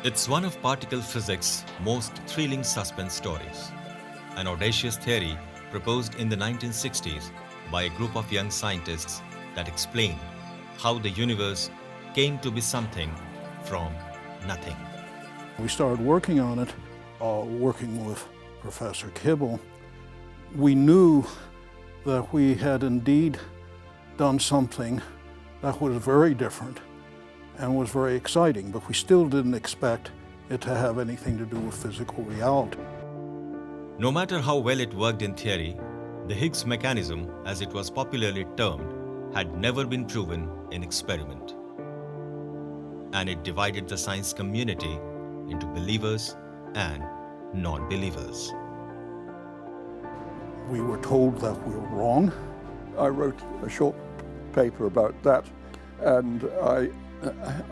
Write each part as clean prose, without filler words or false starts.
It's one of particle physics' most thrilling suspense stories. An audacious theory proposed in the 1960s by a group of young scientists that explained how the universe came to be something from nothing. We started working on it, working with Professor Kibble. We knew that we had indeed done something that was very different and was very exciting, but we still didn't expect it to have anything to do with physical reality. No matter how well it worked in theory, the Higgs mechanism, as it was popularly termed, had never been proven in experiment. And it divided the science community into believers and non-believers. We were told that we were wrong. I wrote a short paper about that, and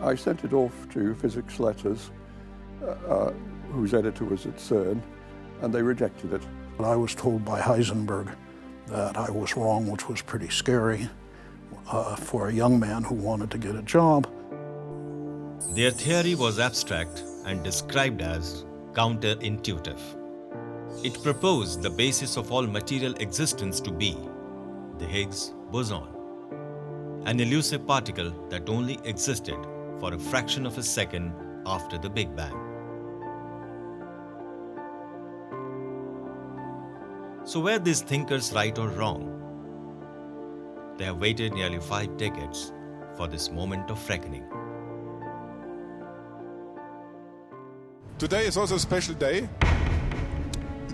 I sent it off to Physics Letters, whose editor was at CERN, and they rejected it. I was told by Heisenberg that I was wrong, which was pretty scary for a young man who wanted to get a job. Their theory was abstract and described as counterintuitive. It proposed the basis of all material existence to be the Higgs boson, an elusive particle that only existed for a fraction of a second after the Big Bang. So were these thinkers right or wrong? They have waited nearly 5 decades for this moment of reckoning. Today is also a special day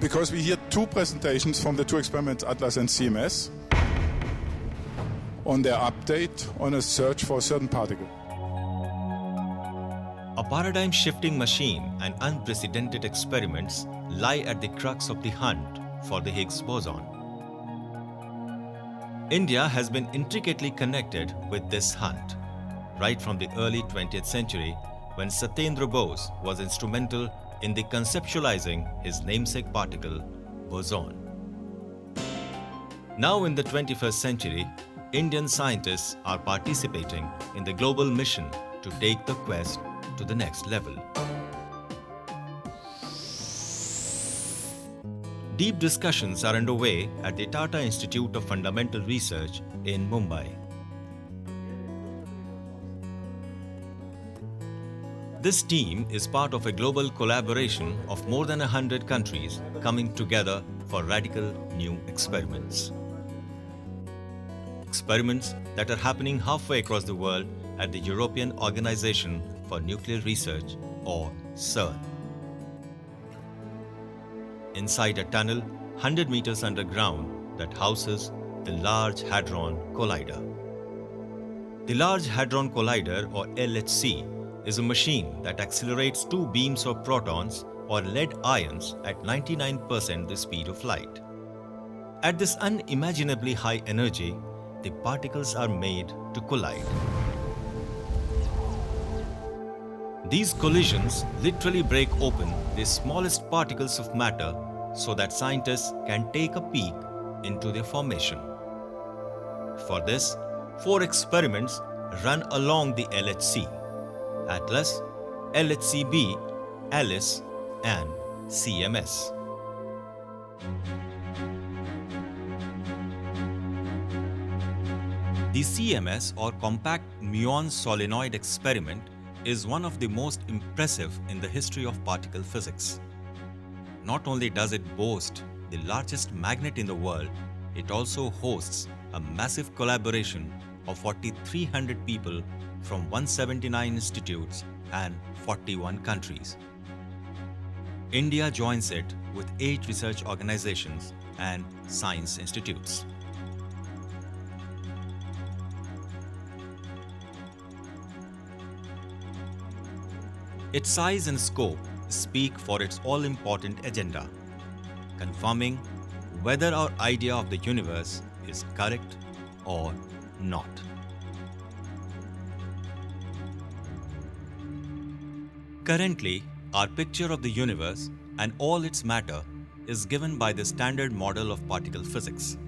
because we hear 2 presentations from the 2 experiments, Atlas and CMS, on their update on a search for a certain particle. A paradigm-shifting machine and unprecedented experiments lie at the crux of the hunt for the Higgs boson. India has been intricately connected with this hunt, right from the early 20th century when Satyendra Bose was instrumental in the conceptualizing his namesake particle, boson. Now in the 21st century, Indian scientists are participating in the global mission to take the quest to the next level. Deep discussions are underway at the Tata Institute of Fundamental Research in Mumbai. This team is part of a global collaboration of more than 100 countries coming together for radical new experiments. Experiments that are happening halfway across the world at the European Organization for Nuclear Research, or CERN. Inside a tunnel 100 meters underground that houses the Large Hadron Collider. The Large Hadron Collider, or LHC, is a machine that accelerates 2 beams of protons or lead ions at 99% the speed of light. At this unimaginably high energy, the particles are made to collide. These collisions literally break open the smallest particles of matter so that scientists can take a peek into their formation. For this, 4 experiments run along the LHC: Atlas, LHCb, ALICE, and CMS. The CMS, or Compact Muon Solenoid Experiment, is one of the most impressive in the history of particle physics. Not only does it boast the largest magnet in the world, it also hosts a massive collaboration of 4,300 people from 179 institutes and 41 countries. India joins it with 8 research organizations and science institutes. Its size and scope speak for its all-important agenda, confirming whether our idea of the universe is correct or not. Currently, our picture of the universe and all its matter is given by the Standard Model of Particle Physics.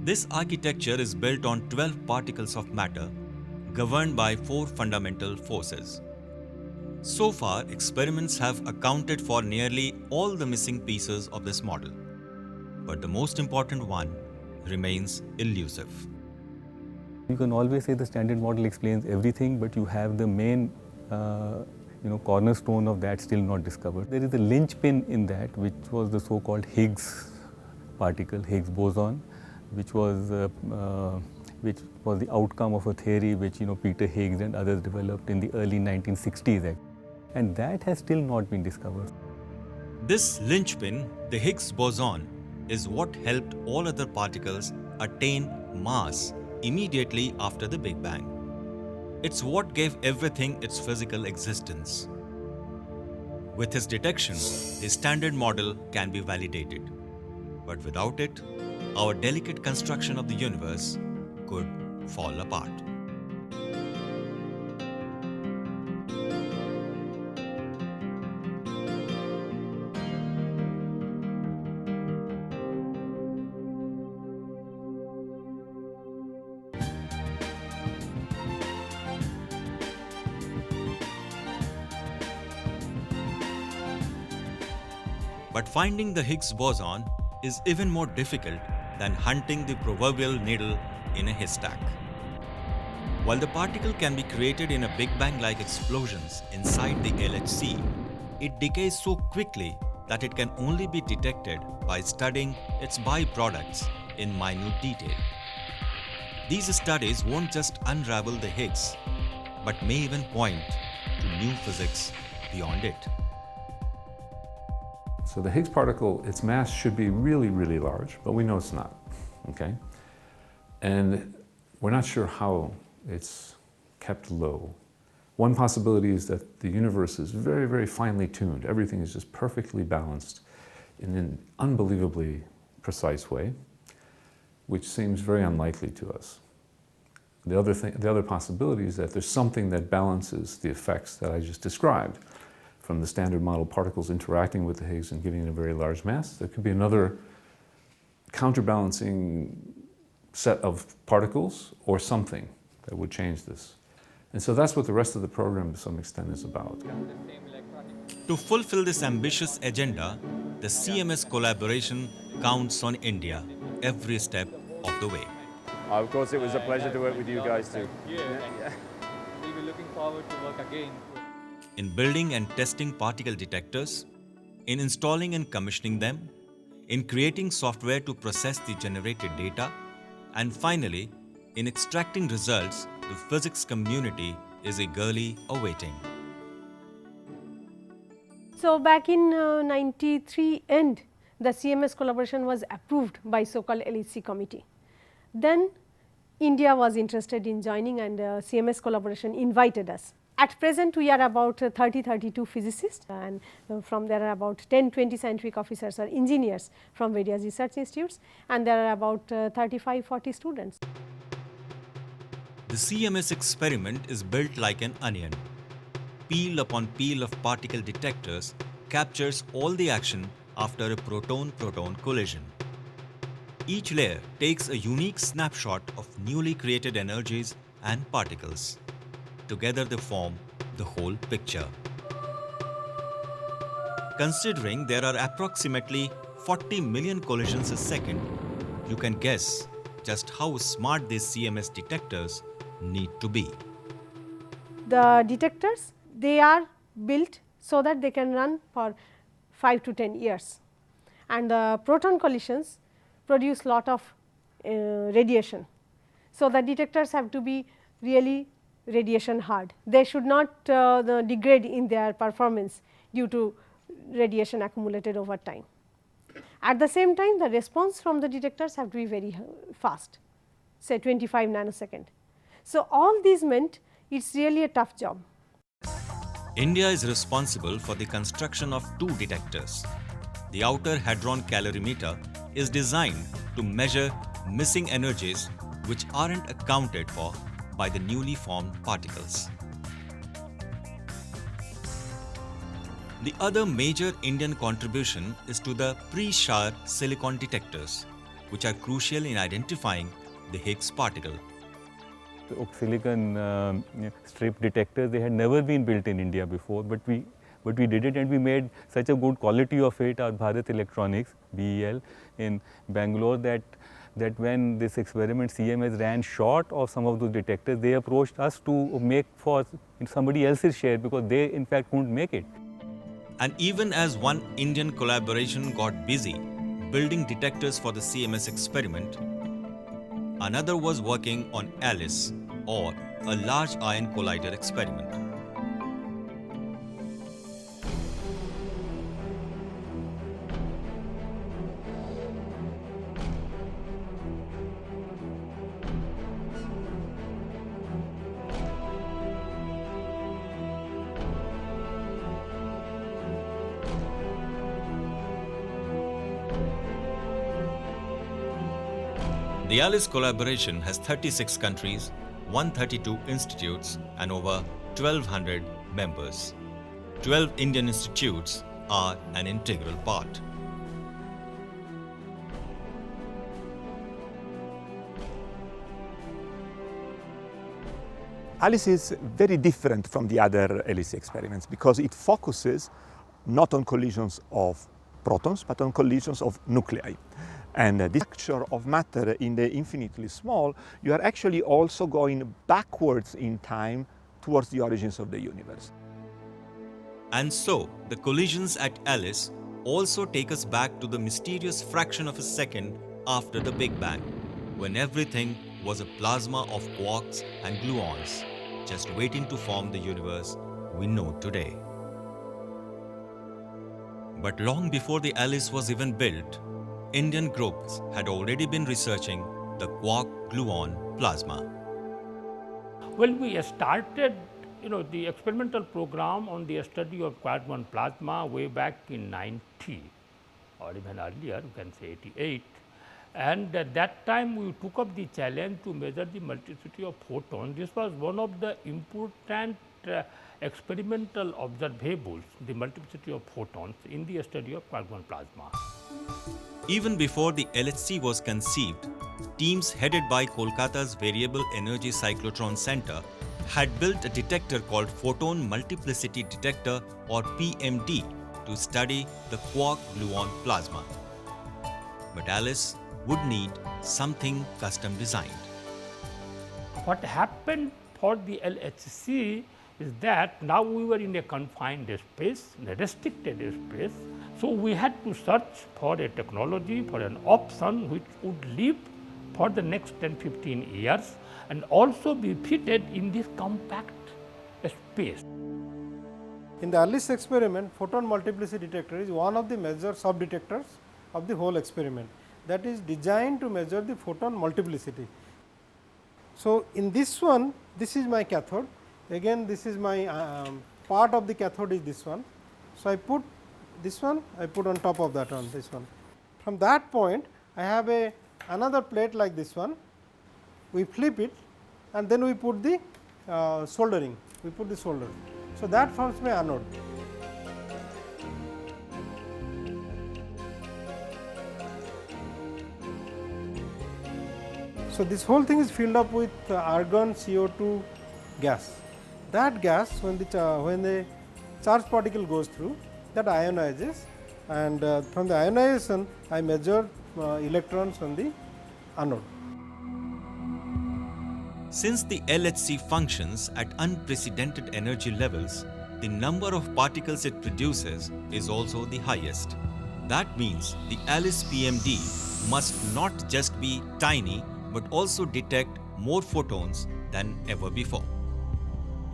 This architecture is built on 12 particles of matter governed by 4 fundamental forces: So far, experiments have accounted for nearly all the missing pieces of this model. But the most important one remains elusive. You can always say the standard model explains everything, but you have the main cornerstone of that still not discovered. There is a linchpin in that, which was the so-called Higgs particle, Higgs boson, which was the outcome of a theory which Peter Higgs and others developed in the early 1960s, and that has still not been discovered. This linchpin, the Higgs boson, is what helped all other particles attain mass immediately after the Big Bang. It's what gave everything its physical existence. With its detection, the standard model can be validated. But without it, our delicate construction of the universe could fall apart. But finding the Higgs boson is even more difficult than hunting the proverbial needle in a haystack. While the particle can be created in a Big Bang-like explosions inside the LHC, it decays so quickly that it can only be detected by studying its byproducts in minute detail. These studies won't just unravel the Higgs, but may even point to new physics beyond it. So the Higgs particle, its mass should be really, really large, but we know it's not, okay? And we're not sure how it's kept low. One possibility is that the universe is very, very finely tuned. Everything is just perfectly balanced in an unbelievably precise way, which seems very unlikely to us. The other possibility is that there's something that balances the effects that I just described, from the standard model particles interacting with the Higgs and giving it a very large mass. There could be another counterbalancing set of particles or something that would change this. And so that's what the rest of the program to some extent is about. To fulfill this ambitious agenda, the CMS collaboration counts on India every step of the way. Of course, it was a pleasure to work with you guys too. Yeah. We'll be looking forward to work again. In building and testing particle detectors, in installing and commissioning them, in creating software to process the generated data, and finally, in extracting results the physics community is eagerly awaiting. So back in 93 end, the CMS collaboration was approved by so-called LHC committee. Then India was interested in joining, and CMS collaboration invited us. At present, we are about 30-32 physicists, and from there are about 10-20 scientific officers or engineers from various research institutes, and there are about 35-40 students. The CMS experiment is built like an onion. Peel upon peel of particle detectors captures all the action after a proton-proton collision. Each layer takes a unique snapshot of newly created energies and particles. Together they form the whole picture. Considering there are approximately 40 million collisions a second, you can guess just how smart these CMS detectors need to be. The detectors, they are built so that they can run for 5 to 10 years, and the proton collisions produce lot of radiation. So the detectors have to be really radiation hard. They should not degrade in their performance due to radiation accumulated over time. At the same time, the response from the detectors have to be very fast, say 25 nanosecond. So all these meant it's really a tough job. India is responsible for the construction of 2 detectors. The Outer Hadron Calorimeter is designed to measure missing energies which aren't accounted for by the newly formed particles. The other major Indian contribution is to the pre-shower silicon detectors, which are crucial in identifying the Higgs particle. silicon strip detectors. They had never been built in India before, but we did it, and we made such a good quality of it, our Bharat Electronics, BEL, in Bangalore, that when this experiment CMS ran short of some of those detectors, they approached us to make for somebody else's share, because they in fact couldn't make it. And even as one Indian collaboration got busy building detectors for the CMS experiment, another was working on ALICE, or a Large Ion Collider experiment. The ALICE collaboration has 36 countries, 132 institutes, and over 1,200 members. 12 Indian institutes are an integral part. ALICE is very different from the other LHC experiments because it focuses not on collisions of protons, but on collisions of nuclei. And the structure of matter in the infinitely small, you are actually also going backwards in time towards the origins of the universe. And so, the collisions at ALICE also take us back to the mysterious fraction of a second after the Big Bang, when everything was a plasma of quarks and gluons, just waiting to form the universe we know today. But long before the ALICE was even built, Indian groups had already been researching the quark-gluon plasma. Well, we started, the experimental program on the study of quark-gluon plasma way back in 90, or even earlier, you can say 88. And at that time, we took up the challenge to measure the multiplicity of photons. This was one of the important experimental observables, the multiplicity of photons in the study of quark-gluon plasma. Even before the LHC was conceived, teams headed by Kolkata's Variable Energy Cyclotron Center had built a detector called Photon Multiplicity Detector, or PMD, to study the quark-gluon plasma. But ALICE would need something custom designed. What happened for the LHC is that now we were in a confined space, in a restricted space. So we had to search for a technology, for an option which would live for the next 10-15 years and also be fitted in this compact space. In the ALICE experiment, photon multiplicity detector is one of the major sub-detectors of the whole experiment, that is designed to measure the photon multiplicity. So, in this one, this is my cathode, again this is my part of the cathode is this one. So, I put this one, I put on top of that one, this one. From that point, I have another plate like this one, we flip it and then we put the soldering, we put the solder. So, that forms my anode. So, this whole thing is filled up with argon CO2 gas. That gas, when the charged particle goes through, that ionizes, and from the ionization I measure electrons on the anode. Since the LHC functions at unprecedented energy levels, the number of particles it produces is also the highest. That means the ALICE PMD must not just be tiny but also detect more photons than ever before.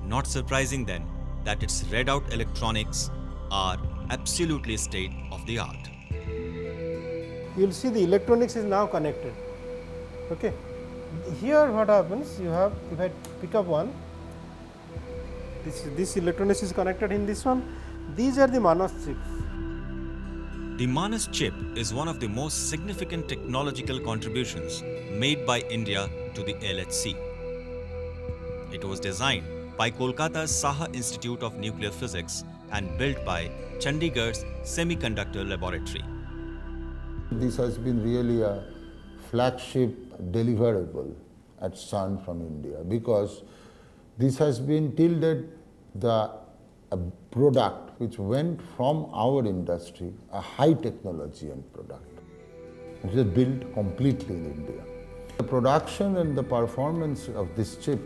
Not surprising then that its read out electronics are absolutely state of the art. You will see the electronics is now connected. Okay. Here what happens, you have, if I pick up one, this electronics is connected in this one. These are the Manas chips. The Manas chip is one of the most significant technological contributions made by India to the LHC. It was designed by Kolkata's Saha Institute of Nuclear Physics and built by Chandigarh's Semiconductor Laboratory. This has been really a flagship deliverable at CERN from India, because this has been tilded a product which went from our industry, a high technology end product. It is built completely in India. The production and the performance of this chip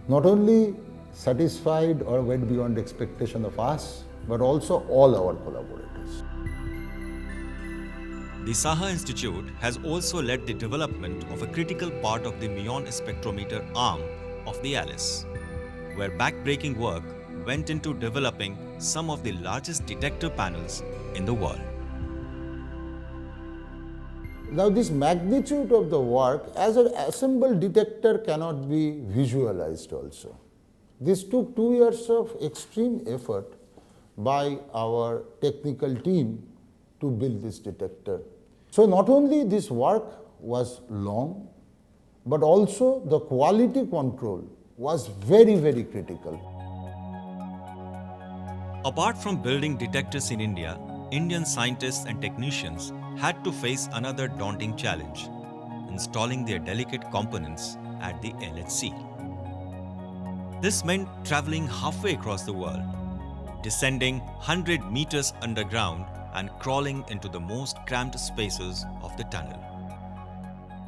not only satisfied or went beyond expectation of us, but also all our collaborators. The Saha Institute has also led the development of a critical part of the muon spectrometer arm of the ALICE, where backbreaking work went into developing some of the largest detector panels in the world. Now this magnitude of the work as an assembled detector cannot be visualized also. This took 2 years of extreme effort by our technical team to build this detector. So not only this work was long, but also the quality control was very, very critical. Apart from building detectors in India, Indian scientists and technicians had to face another daunting challenge: installing their delicate components at the LHC. This meant traveling halfway across the world, descending 100 meters underground and crawling into the most cramped spaces of the tunnel.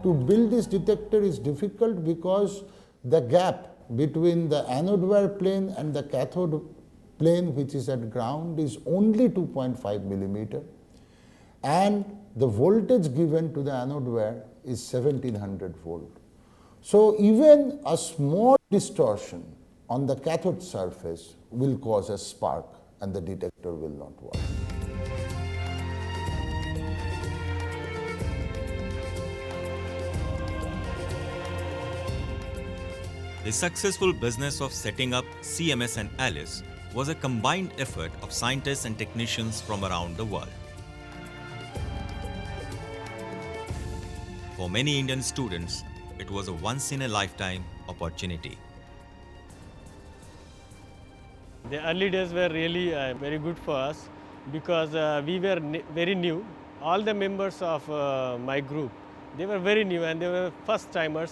To build this detector is difficult because the gap between the anode wire plane and the cathode plane, which is at ground, is only 2.5 millimeter, and the voltage given to the anode wire is 1700 volt. So even a small distortion on the cathode surface will cause a spark and the detector will not work. The successful business of setting up CMS and ALICE was a combined effort of scientists and technicians from around the world. For many Indian students, it was a once-in-a-lifetime opportunity. The early days were really very good for us because we were very new. All the members of my group, they were very new and they were first timers.